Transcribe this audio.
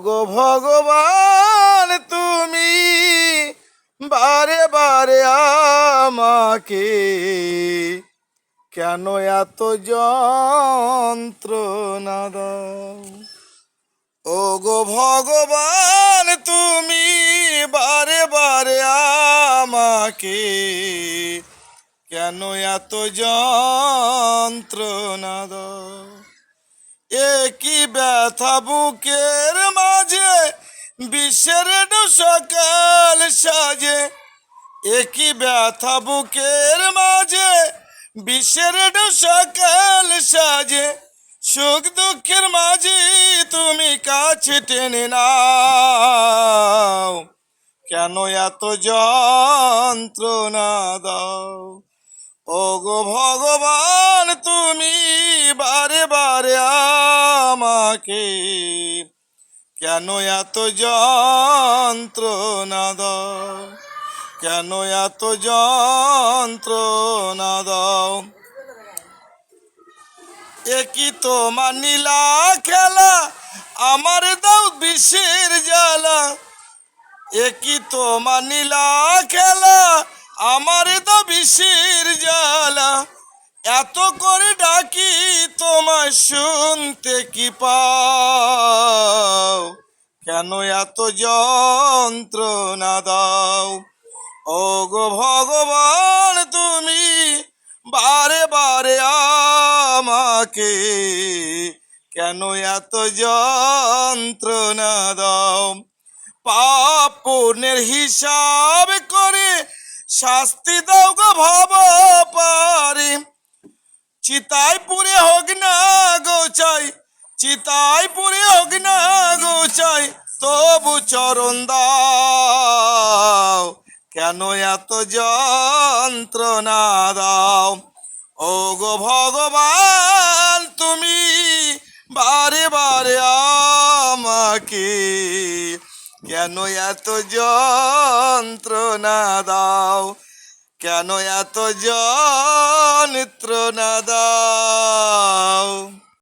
গো ভগবান তুমি বারে বারে আমাকে কেন এত যন্ত্রণা দাও। ও গো ভগবান তুমি বারে বারে আমাকে কেন এত যন্ত্রণা দাও। একই ব্যথা বুকের মাঝে বিষের সকাল সাজে। একই ব্যথা বুকের মাঝে বিষের সকাল সাজে। সুখ দুঃখের মাঝে তুমি কাছে টেনে নাও, কেন এত যন্ত্রণা দাও। ও গো ভগবান তুমি বারে বারে আমাকে কেন এত যন্ত্রণা দাও, কেন এত যন্ত্রণা দাও। একই তোমার নীলা খেলা আমার দাও বিষের জ্বালা। একই তোমার নীলা খেলা আমার দাও বিষের জ্বালা। এত করে ডাকি তোমায় শুনতে কি পাও, কেন এত যন্ত্রণা দাও। ও গো ভগবান তুমি বারে বারে আমাকে কেন এত যন্ত্রণা দাও। পাপ পুণ্যের হিসাব করে শাস্তি দাও গো ভব পারে। চিতায় পুরে হোক না গো চাই, চিতায় পুরে হোক না গো চাই, তবু চরণ দাও, কেন এত যন্ত্রণা দাও। ও গো ভগবান তুমি বারে বারে আমাকে কেন এত যন্ত্রণা দাও, কেন এত যন্ত্রণা দাও।